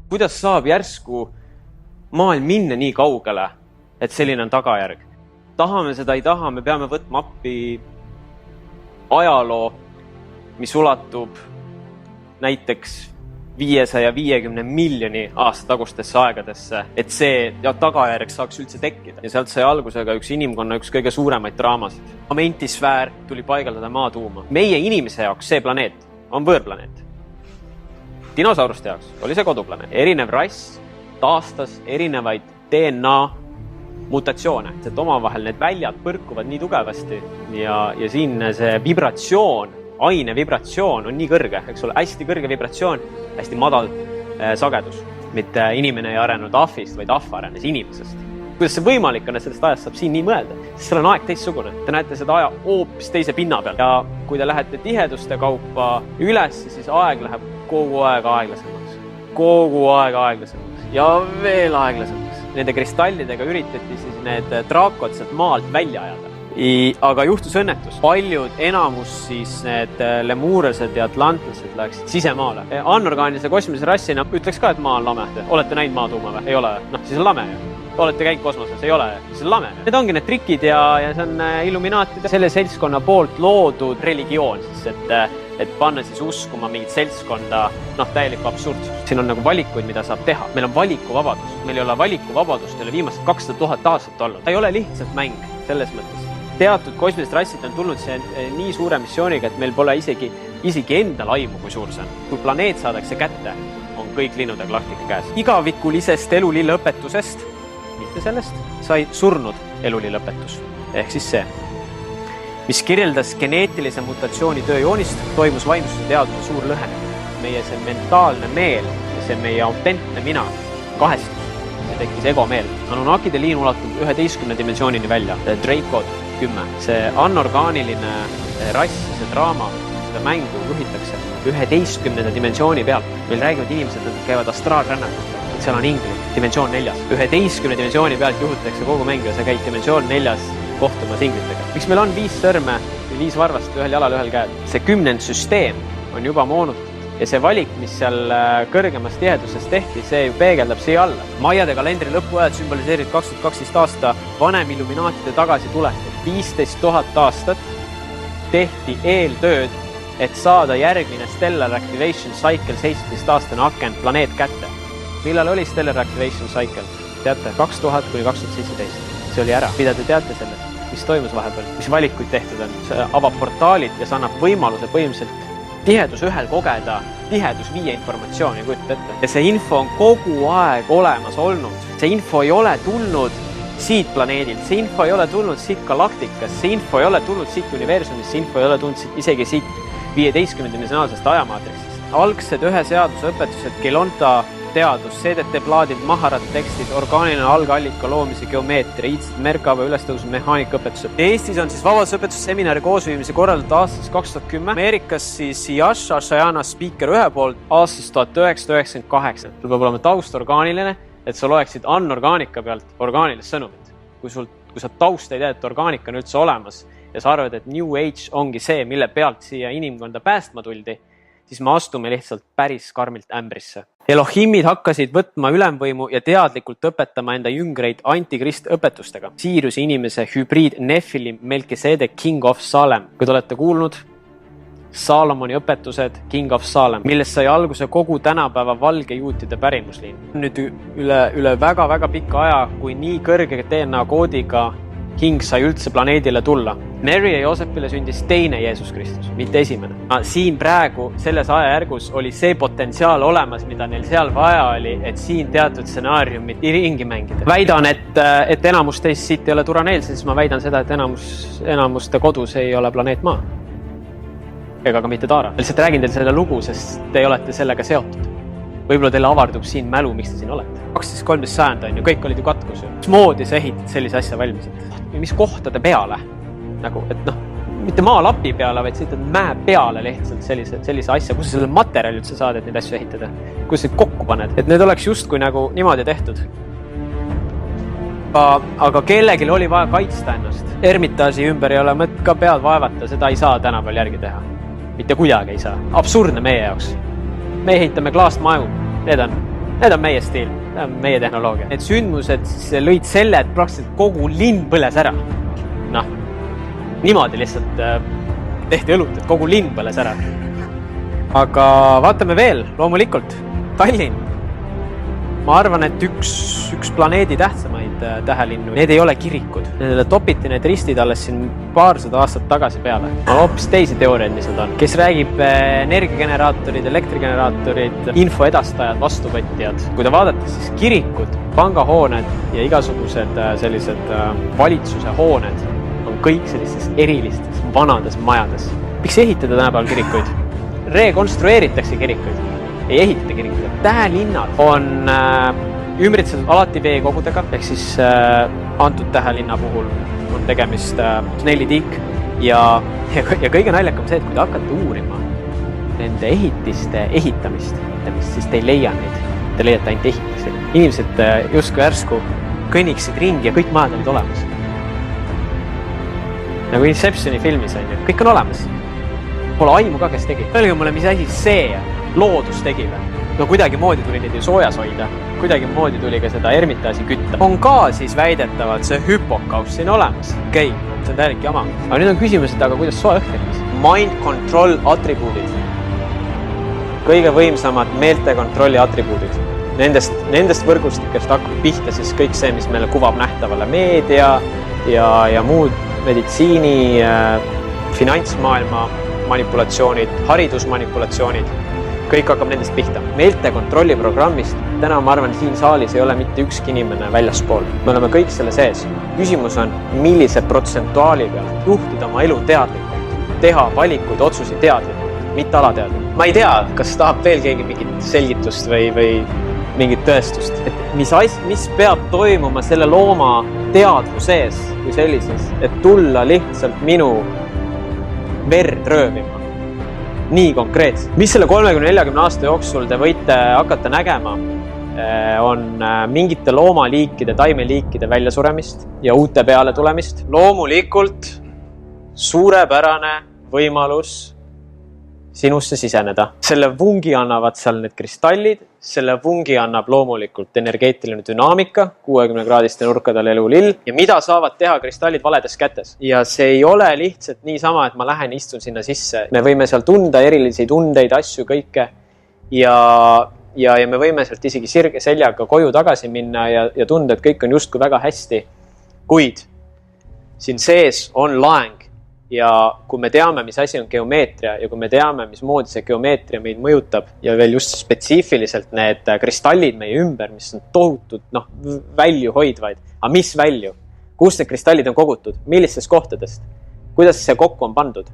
Kuidas saab järsku maailm minna nii kaugele, et selline on tagajärg? Tahame seda, ei taha, me peame võtma appi ajaloo, mis ulatub näiteks 550 miljoni aasta tagustesse aegadesse, et see tagajärg saaks üldse tekkida. Ja sealt sai algusega üks inimkonna üks kõige suuremaid draamasid. Amentisfäär tuli paigaldada maatuuma. Meie inimese jaoks see planeet on võõrplaneet. Dinosauruste jaoks oli see koduplaneet. Erinev rass taastas erinevaid DNA mutatsioone, et omavahel need väljad põrkuvad nii tugevasti ja siin see vibratsioon, aine vibratsioon on nii kõrge, eks ole, hästi kõrge vibratsioon, hästi madal sagedus. Mitte inimene ei arenenud ahvist, vaid ahv arenes inimesest. Kuidas see võimalik on, et sellest ajast saab siin nii mõelda? Sest seal on aeg teistsugune. Te näete seda aja hoopis teise pinna peal. Ja kui te lähete tiheduste kaupa üles, siis aeg läheb kogu aeg aeglasemaks. Kogu aeg aeglasemaks. Ja veel aeglasemaks. Nende kristallidega üritati siis need draakod sealt maalt välja ajada. Aga juhtus õnnetus. Paljud enamus siis need lemuurlased ja atlantlased läksid sisemaale. Anorgaanilise kosmilise rassina ütleks ka, et maa on lame. Olete näinud maatuuma või? Ei ole. Siis on lame. Olete käinud kosmoses? Ei ole. Siis on lame. Need ongi need trikid ja see on illuminaatide selle seltskonna poolt loodud religioon, et panna siis uskuma mingit seltskonda, täielikku absurdsus. Siin on nagu valikuid, mida saab teha. Meil on valikuvabadus. Meil ei ole valikuvabadust, ei ole viimased 200 000 aastat olnud. Ta ei ole lihtsalt mäng selles mõttes. Teatud kosmilised rassid on tulnud see nii suure missiooniga, et meil pole isegi endal aimu, kui suur see on. Kui planeet saadakse kätte, on kõik linnud ja galaktika käes. Igavikulisest elulilõpetusest, mitte sellest, sai surnud elulilõpetus. Ehk siis see, mis kirjeldas geneetilise mutatsiooni tööjoonist, toimus vaimsuse teaduse suur lõhenemine. Meie see mentaalne meel ja see meie autentne mina kahestus. See tekkis egomeel. Anunnakide liin ulatub 11 dimensioonini välja. Dracod 10. See anorgaaniline rass, see draama, seda mängu juhitakse 11 dimensiooni pealt. Meil räägivad inimesed, et nad käivad astraalrännakut. Seal on ingli, dimensioon 4. 11 dimensiooni pealt juhitakse kogu mängu ja see käib dimensioon 4 kohtumas inglitega. Miks meil on 5 sõrme ja 5 varvast ühel jalal ühel käel? See 10. süsteem on juba moonutatud. Ja see valik, mis seal kõrgemas tiheduses tehti, see ju peegeldab siia alla. Maiade kalendri lõpuajad sümboliseerid 2012 aasta vanem illuminaatide tagasi tulekut. 15 000 aastat tehti eeltööd, et saada järgmine Stellar Activation Cycle 17-aastane aken planeet kätte. Millal oli Stellar Activation Cycle? Teate, 2000 kuni 2017. See oli ära. Mida te teate sellest? Mis toimus vahepeal? Mis valikuid tehtud on? See avab portaalid ja see annab võimaluse põhimõtteliselt tihedus ühel kogeda, tihedus 5 informatsiooni, kujutate ette. Ja see info on kogu aeg olemas olnud. See info ei ole tulnud siit planeedilt, see info ei ole tulnud siit galaktikast, see info ei ole tulnud siit universumist, see info ei ole tulnud isegi siit 15-dimensionaalsest ajamaatriksist. Algsed ühe seaduse õpetused, Gelonta teadus, CDT-plaadid, Maharat tekstid, orgaaniline algallika loomise geomeetria, iidsid Merkava ülestõusu mehaanikõpetused. Eestis on siis vabadusõpetusseminari koosviimise korraldatud aastast 2010. Ameerikas siis Yasha Shayana speaker ühe poolt aastast 1998. Sul peab olema taust orgaaniline, et sa loeksid anorgaanika pealt orgaanilist sõnumit. Kui sa taust ei tea, et orgaanika on üldse olemas ja sa arvad, et New Age ongi see, mille pealt siia inimkonda päästma tuldi, siis me astume lihtsalt päris karmilt ämbrisse. Elohimid hakkasid võtma ülemvõimu ja teadlikult õpetama enda jüngreid antikrist õpetustega. Siiruse inimese hübriid Nephilim Melkisedek King of Salem. Kui te olete kuulnud, Salomoni õpetused King of Salem, millest sai alguse kogu tänapäeva valge juutide pärimusliin. Nüüd üle väga pika aja, kui nii kõrge DNA koodiga King sai üldse planeedile tulla. Mary ja Joosepile sündis teine Jeesus Kristus, mitte esimene. Siin praegu, selles ajajärgus oli see potentsiaal olemas, mida neil seal vaja oli, et siin teatud stsenaariumid ringi mängida. Väidan, et enamus teist siit ei ole Turaneel, siis ma väidan seda, et enamuste kodus ei ole planeet Maa. Ega ka mitte Taara. Lihtsalt räägin teile selle lugu, sest te olete sellega seotud. Võib-olla teile avardub siin mälu, miks te siin olete. 12-13 sajand on ju, kõik olid ju katkus. Mis moodi sa ehitad sellise asja valmisid? Mis kohtade peale? Nagu, et mitte maalapi peale, vaid sa ehitad mäe peale lihtsalt sellise asja. Kus sa selle materjali üldse saad, et neid asju ehitada? Kus sa kokku paned? Et need oleks justkui nagu niimoodi tehtud. Aga kellelgi oli vaja kaitsta ennast. Ermitaaži ümber ei ole mõt ka pead vaevata, seda ei saa tänapäeval järgi teha. Mitte kuidagi ei saa. Absurdne meie jaoks. Me ehitame klaast maju. Need on Need on meie stiil, need on meie tehnoloogia. Need sündmused lõid selle, et praktiliselt kogu linn põles ära. Noh, niimoodi lihtsalt tehti õlut, et kogu linn põles ära. Aga vaatame veel, loomulikult, Tallinn. Ma arvan, et üks planeedi tähtsamaid tähelinnu, need ei ole kirikud. Nendele topiti need ristid alles siin paarsada aastat tagasi peale. On hoopis teisi teooriaid, mis nad on. Kes räägib energiageneraatorid, elektrigeneraatorid, infoedastajad, vastuvõtjad. Kui te vaadate, siis kirikud, pangahooned ja igasugused sellised valitsuse hooned on kõik sellistes erilistes vanades majades. Miks ehitada tänapäeval kirikuid? Rekonstrueeritakse kirikuid. Ei ehitata kirikuid. Tähelinnad on ümbritsetud alati veekogudega, ehk siis antud tähelinna puhul on tegemist snellitiik ja kõige naljakam see, et kui te hakkate uurima nende ehitiste ehitamist, siis te ei leia neid, te leiate ainult ehitisi. Inimesed justkui järsku kõnniksid ringi ja kõik majad olid olemas. Nagu Inceptioni filmis on ju, kõik on olemas. Pole aimu ka, kes tegi. Öelge mulle, mis asi see loodus tegi või? No kuidagi moodi tuli neid ju soojas hoida. Kuidagi moodi tuli ka seda ermitasi kütta. On ka siis väidetavalt see hüpokaus siin olemas. Okei, see on täielik jama. Aga nüüd on küsimus, et aga kuidas soe õhk tekkis? Mind control atribuudid. Kõige võimsamad meelte kontrolli atribuudid. Nendest võrgustikest hakkab pihta siis kõik see, mis meile kuvab nähtavale meedia ja muud meditsiini, finantsmaailma manipulatsioonid, haridusmanipulatsioonid, kõik hakkab nendest pihta. Meelte kontrolli programmist, täna ma arvan, siin saalis ei ole mitte ükski inimene väljaspool. Me oleme kõik selle sees. Küsimus on, millise protsentuaali peal juhtida oma elu teadlikult, teha valikuid, otsusi teadlikult, mitte alateadlikult. Ma ei tea, kas tahab veel keegi mingit selgitust või mingit tõestust, et mis peab toimuma selle looma teadvuses kui sellises, et tulla lihtsalt minu verd röövima. Nii konkreetselt. Mis selle 30-40 aasta jooksul te võite hakata nägema, on mingite loomaliikide, taimeliikide väljasuremist ja uute peale tulemist. Loomulikult suurepärane võimalus sinusse siseneda. Selle vungi annavad seal need kristallid, selle vungi annab loomulikult energeetiline dünaamika, 60-kraadiste nurkadel elulill ja mida saavad teha kristallid valedes kätes. Ja see ei ole lihtsalt niisama, et ma lähen istun sinna sisse. Me võime seal tunda erilisi tundeid, asju, kõike ja me võime sealt isegi sirge seljaga koju tagasi minna ja tunda, et kõik on justkui väga hästi. Kuid siin sees on laeng. Ja kui me teame, mis asi on geomeetria ja kui me teame, mismoodi see geomeetria meid mõjutab ja veel just spetsiifiliselt need kristallid meie ümber, mis on tohutud, välju hoidvaid. Aga mis välju? Kus need kristallid on kogutud? Millistest kohtadest? Kuidas see kokku on pandud?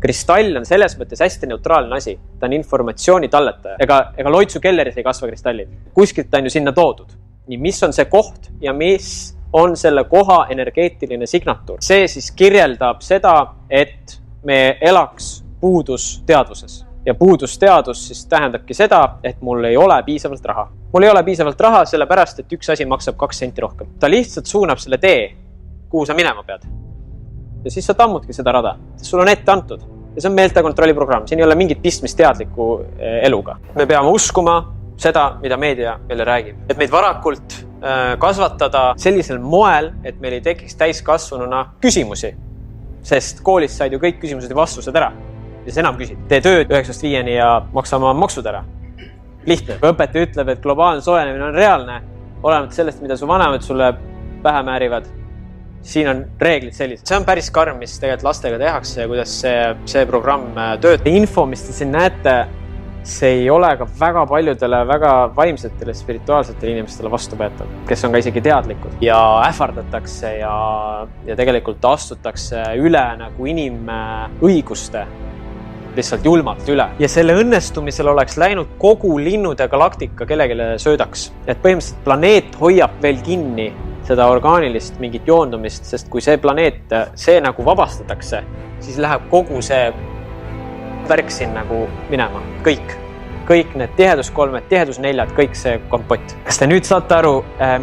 Kristall on selles mõttes hästi neutraalne asi. Ta on informatsiooni talletaja. Ega Loitsu kelleris ei kasva kristallid. Kuskilt on ju sinna toodud. Nii, mis on see koht ja mis on selle koha energeetiline signatuur. See siis kirjeldab seda, et me elaks puudusteadvuses. Ja puudusteadvus siis tähendabki seda, et mul ei ole piisavalt raha. Mul ei ole piisavalt raha, sellepärast, et üks asi maksab 2 senti rohkem. Ta lihtsalt suunab selle tee, kuhu sa minema pead. Ja siis sa tammudki seda rada. Sul on ette antud. Ja see on meeltekontrolli programm. Siin ei ole mingit pistmist teadliku eluga. Me peame uskuma seda, mida meedia meile räägib. Et meid varakult kasvatada sellisel moel, et meil ei tekiks täiskasvanuna küsimusi. Sest koolis said ju kõik küsimused ja vastused ära. Ja see enam küsid. Tee tööd 9-5 ja maksa oma maksud ära. Lihtne. Kui õpetaja ütleb, et globaalne soojenemine on reaalne, olemata sellest, mida su vanemad sulle pähe määrivad, siin on reeglid sellised. See on päris karm, mis tegelikult lastega tehakse ja kuidas see programm töötab. Info, mis te siin näete, see ei ole ka väga paljudele väga vaimsetele, spirituaalsetele inimestele vastupäätav, kes on ka isegi teadlikud ja ähvardatakse ja tegelikult astutakse üle nagu inimõiguste lihtsalt julmalt üle. Ja selle õnnestumisel oleks läinud kogu linnude galaktika kellegile söödaks. Et põhimõtteliselt planeet hoiab veel kinni seda orgaanilist mingit joondumist, sest kui see planeet, see nagu vabastatakse, siis läheb kogu see värk siin nagu minema. Kõik need tiheduskolmed, tihedusneljad, kõik see kompott. Kas te nüüd saate aru,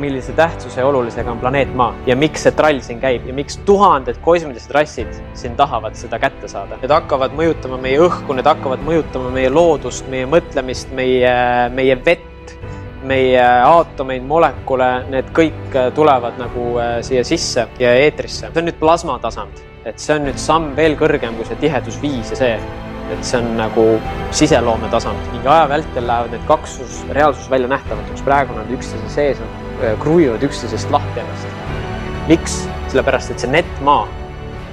millise tähtsuse ja olulisega on planeet Maa ja miks see trall siin käib ja miks tuhanded kosmilised rassid siin tahavad seda kätte saada? Need hakkavad mõjutama meie õhku, need hakkavad mõjutama meie loodust, meie mõtlemist, meie vett, meie aatomeid, molekule, need kõik tulevad nagu siia sisse ja eetrisse. See on nüüd plasmatasand, et see on nüüd samm veel kõrgem kui see tihedus 5 ja see, et see on nagu siseloome tasand. Mingi aja vältel lähevad need reaalsus välja nähtavatuks. Praegu nad üksteise sees kruvivad üksteisest lahti ennast. Miks? Sellepärast, et see netmaa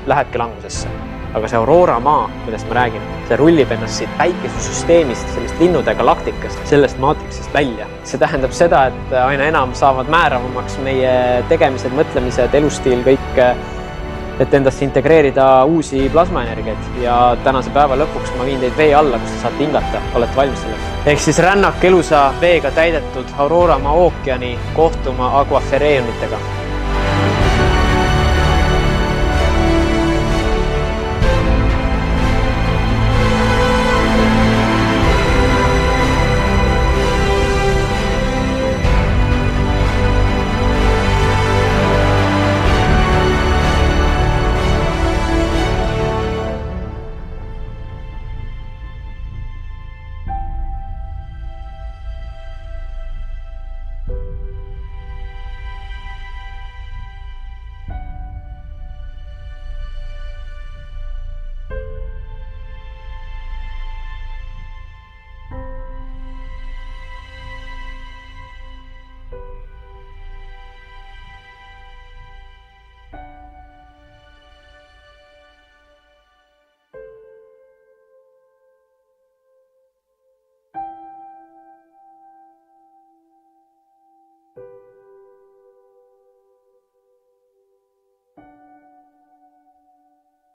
lähebki langusesse. Aga see Aurora maa, millest ma räägin, see rullib ennast siit päikesesüsteemist, sellist linnude galaktikast, sellest maatriksist välja. See tähendab seda, et aina enam saavad määravamaks meie tegemised, mõtlemised, elustiil, kõik, et endast integreerida uusi plasmaenergiaid. Ja tänase päeva lõpuks ma viin teid vee alla, kus te saate hingata. Olete valmis selleks? Ehk siis rännak elusa veega täidetud Aurora maa ookeani kohtuma aquafereionitega.